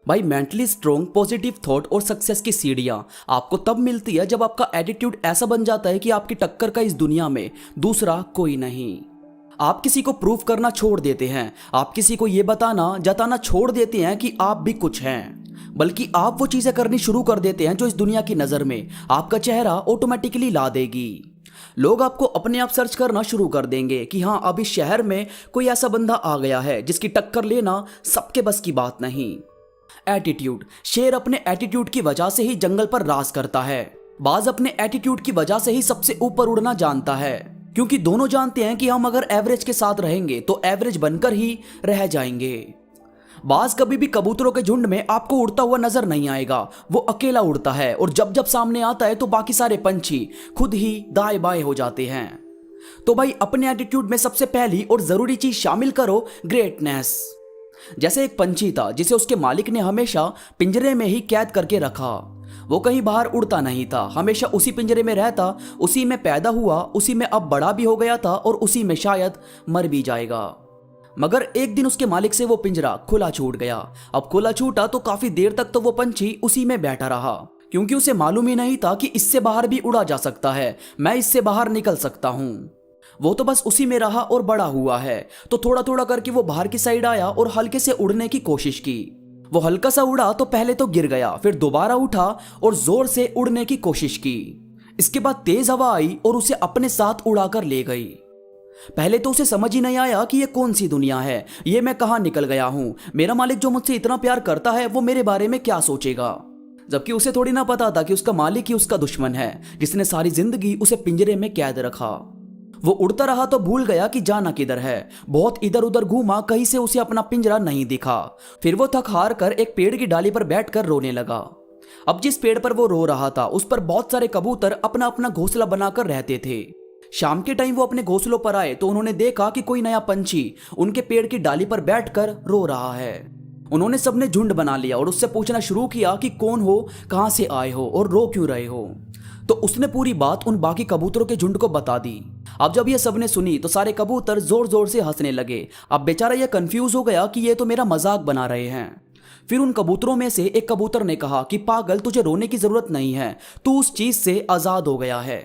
भाई mentally strong positive thought और success की सीढ़ियां आपको तब मिलती है जब आपका एटीट्यूड ऐसा बन जाता है कि आपकी टक्कर का इस दुनिया में दूसरा कोई नहीं। आप किसी को प्रूव करना छोड़ देते हैं, आप किसी को ये बताना जताना छोड़ देते हैं कि आप भी कुछ हैं, बल्कि आप वो चीजें करनी शुरू कर देते हैं जो इस दुनिया की नजर में आपका चेहरा ऑटोमेटिकली ला देगी। लोग आपको अपने आप सर्च करना शुरू कर देंगे कि हाँ, अब इस शहर में कोई ऐसा बंदा आ गया है जिसकी टक्कर लेना सबके बस की बात नहीं। एटीट्यूड, शेर अपने एटीट्यूड की वजह से ही जंगल पर राज करता है। बाज अपने एटीट्यूड की वजह से ही सबसे ऊपर उड़ना जानता है, क्योंकि दोनों जानते हैं कि हम अगर एवरेज के साथ रहेंगे तो एवरेज बनकर ही रह जाएंगे। बाज कभी भी कबूतरों के झुंड में आपको उड़ता हुआ नजर नहीं आएगा, वो अकेला उड़ता है और जब जब सामने आता है तो बाकी सारे पंछी खुद ही दाएं बाएं हो जाते हैं। तो भाई अपने एटीट्यूड में सबसे पहली और जरूरी चीज शामिल करो, ग्रेटनेस। जैसे एक पंछी था जिसे उसके मालिक ने हमेशा पिंजरे में ही कैद करके रखा। वो कहीं बाहर उड़ता नहीं था, हमेशा उसी पिंजरे में रहता, उसी में पैदा हुआ, उसी में अब बड़ा भी हो गया था और उसी में शायद मर भी जाएगा। मगर एक दिन उसके मालिक से वो पिंजरा खुला छूट गया। अब खुला छूटा तो काफी देर तक तो वो पंछी उसी में बैठा रहा, क्योंकि उसे मालूम ही नहीं था कि इससे बाहर भी उड़ा जा सकता है, मैं इससे बाहर निकल सकता हूं। वो तो बस उसी में रहा और बड़ा हुआ है। तो थोड़ा थोड़ा करके वो बाहर की साइड आया और हल्के से उड़ने की कोशिश की। वो हल्का सा उड़ा तो पहले तो गिर गया, फिर दोबारा उठा और जोर से उड़ने की कोशिश की। इसके बाद तेज हवा आई और उसे अपने साथ उड़ाकर ले गई। पहले तो उसे समझ ही नहीं आया कि ये कौन सी दुनिया है, ये मैं कहां निकल गया हूं, मेरा मालिक जो मुझसे इतना प्यार करता है वो मेरे बारे में क्या सोचेगा। जबकि उसे थोड़ी ना पता था कि उसका मालिक ही उसका दुश्मन है, जिसने सारी जिंदगी उसे पिंजरे में कैद रखा। वो उड़ता रहा तो भूल गया कि जाना किधर है। बहुत इधर उधर घूमा, कहीं से उसे अपना पिंजरा नहीं दिखा। फिर वो थक हार कर एक पेड़ की डाली पर बैठकर रोने लगा। अब जिस पेड़ पर वो रो रहा था उस पर बहुत सारे कबूतर अपना अपना घोंसला बनाकर रहते थे। शाम के टाइम वो अपने घोंसलों पर आए तो उन्होंने देखा कि कोई नया पंछी उनके पेड़ की डाली पर बैठकर रो रहा है। उन्होंने सबने झुंड बना लिया और उससे पूछना शुरू किया कि कौन हो, कहां से आए हो और रो क्यों रहे हो। तो उसने पूरी बात उन बाकी कबूतरों के झुंड को बता दी। अब जब ये सबने सुनी तो सारे कबूतर जोर जोर से हंसने लगे। अब बेचारा ये कंफ्यूज हो गया कि ये तो मेरा मजाक बना रहे हैं। फिर उन कबूतरों में से एक कबूतर ने कहा कि पागल, तुझे रोने की जरूरत नहीं है, तू उस चीज से आजाद हो गया है।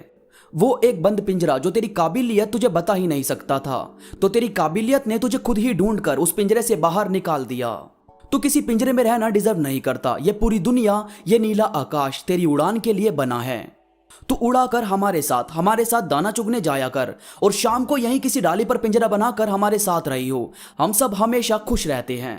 वो एक बंद पिंजरा जो तेरी काबिलियत तुझे बता ही नहीं सकता था, तो तेरी काबिलियत ने तुझे खुद ही ढूंढकर उस पिंजरे से बाहर निकाल दिया। तू किसी पिंजरे में रहना डिजर्व नहीं करता। ये पूरी दुनिया, ये नीला आकाश तेरी उड़ान के लिए बना है। तू उड़ाकर हमारे साथ दाना चुगने जाया कर और शाम को यहीं किसी डाली पर पिंजरा बनाकर हमारे साथ रही हो। हम सब हमेशा खुश रहते हैं।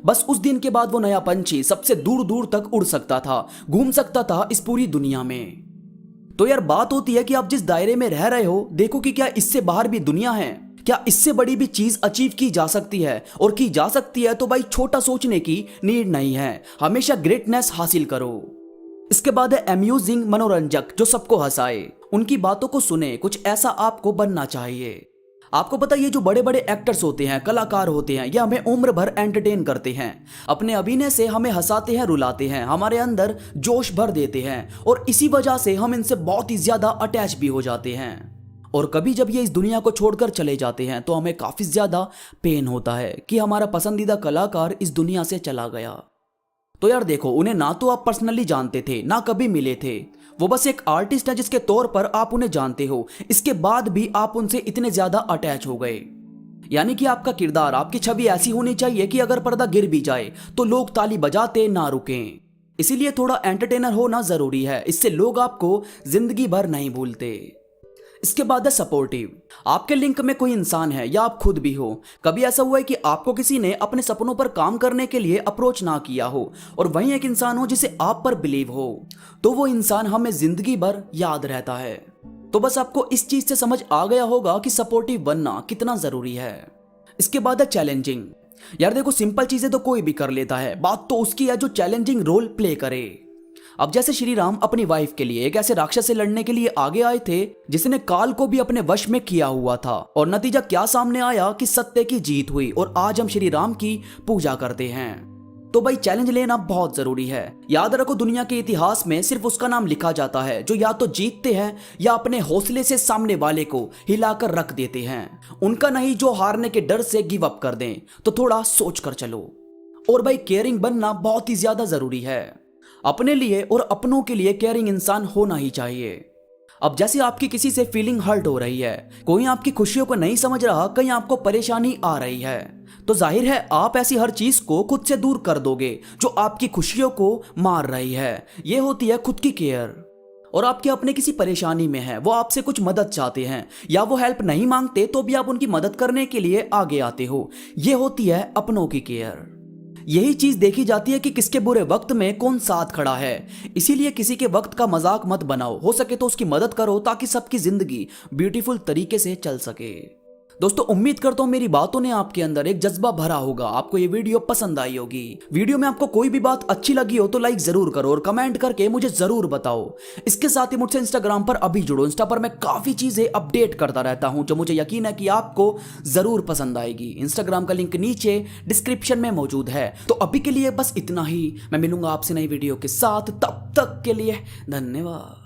बस उस दिन के बाद वो नया पंछी सबसे दूर दूर तक उड़ सकता था, घूम सकता था इस पूरी दुनिया में। तो यार बात होती है कि आप जिस दायरे में रह रहे हो, देखो कि क्या इससे बाहर भी दुनिया है, क्या इससे बड़ी भी चीज अचीव की जा सकती है। और की जा सकती है तो भाई छोटा सोचने की नीड नहीं है, हमेशा ग्रेटनेस हासिल करो। इसके बाद है अम्यूजिंग, मनोरंजक, जो सबको हंसाए। उनकी बातों को सुने, कुछ ऐसा आपको बनना चाहिए। आपको पता है ये जो बड़े बड़े एक्टर्स होते हैं, कलाकार होते हैं, ये हमें उम्र भर एंटरटेन करते हैं। अपने अभिनय से हमें हंसाते हैं, रुलाते हैं, हमारे अंदर जोश भर देते हैं और इसी वजह से हम इनसे बहुत ही ज्यादा अटैच भी हो जाते हैं। और कभी जब ये इस दुनिया को छोड़कर चले जाते हैं तो हमें काफी ज्यादा पेन होता है कि हमारा पसंदीदा कलाकार इस दुनिया से चला गया। तो यार देखो, उन्हें ना तो आप पर्सनली जानते थे, ना कभी मिले थे, वो बस एक आर्टिस्ट है जिसके तौर पर आप उन्हें जानते हो। इसके बाद भी आप उनसे इतने ज्यादा अटैच हो गए। यानी कि आपका किरदार, आपकी छवि ऐसी होनी चाहिए कि अगर पर्दा गिर भी जाए तो लोग ताली बजाते ना रुकें। इसीलिए थोड़ा एंटरटेनर होना जरूरी है, इससे लोग आपको जिंदगी भर नहीं भूलते। इसके बाद है सपोर्टिव। आपके लिंक में कोई इंसान है या आप खुद भी हो। कभी ऐसा हुआ है कि आपको किसी ने अपने सपनों पर काम करने के लिए अप्रोच ना किया हो और वहीं एक इंसान हो जिसे आप पर बिलीव हो, तो वो इंसान हमें जिंदगी भर याद रहता है। तो बस आपको इस चीज से समझ आ गया होगा कि सपोर्टिव बनना कितना जरूरी है। इसके बाद है चैलेंजिंग। यार देखो, सिंपल चीजें तो कोई भी कर लेता है, बात तो उसकी है जो चैलेंजिंग रोल प्ले करे। अब जैसे श्री राम अपनी वाइफ के लिए एक ऐसे राक्षस से लड़ने के लिए आगे आए थे जिसने काल को भी अपने वश में किया हुआ था, और नतीजा क्या सामने आया कि सत्य की जीत हुई और आज हम श्री राम की पूजा करते हैं। तो भाई चैलेंज लेना बहुत जरूरी है। याद रखो, दुनिया के इतिहास में सिर्फ उसका नाम लिखा जाता है जो या तो जीतते हैं या अपने हौसले से सामने वाले को हिलाकर रख देते हैं, उनका नहीं जो हारने के डर से गिव अप कर दें। तो थोड़ा सोच कर चलो। और भाई केयरिंग बनना बहुत ही ज्यादा जरूरी है। अपने लिए और अपनों के लिए केयरिंग इंसान होना ही चाहिए। अब जैसे आपकी किसी से फीलिंग हर्ट हो रही है, कोई आपकी खुशियों को नहीं समझ रहा, कहीं आपको परेशानी आ रही है, तो जाहिर है आप ऐसी हर चीज को खुद से दूर कर दोगे जो आपकी खुशियों को मार रही है। यह होती है खुद की केयर। और आपके अपने किसी परेशानी में है, वो आपसे कुछ मदद चाहते हैं या वो हेल्प नहीं मांगते तो भी आप उनकी मदद करने के लिए आगे आते हो, यह होती है अपनों की केयर। यही चीज देखी जाती है कि किसके बुरे वक्त में कौन साथ खड़ा है। इसीलिए किसी के वक्त का मजाक मत बनाओ, हो सके तो उसकी मदद करो ताकि सबकी जिंदगी ब्यूटीफुल तरीके से चल सके। दोस्तों उम्मीद करता हूं मेरी बातों ने आपके अंदर एक जज्बा भरा होगा, आपको ये वीडियो पसंद आई होगी। वीडियो में आपको कोई भी बात अच्छी लगी हो तो लाइक जरूर करो और कमेंट करके मुझे जरूर बताओ। इसके साथ ही मुझसे इंस्टाग्राम पर अभी जुड़ो, इंस्टा पर मैं काफी चीजें अपडेट करता रहता हूं जो मुझे यकीन है कि आपको जरूर पसंद आएगी। इंस्टाग्राम का लिंक नीचे डिस्क्रिप्शन में मौजूद है। तो अभी के लिए बस इतना ही, मैं मिलूंगा आपसे नई वीडियो के साथ, तब तक के लिए धन्यवाद।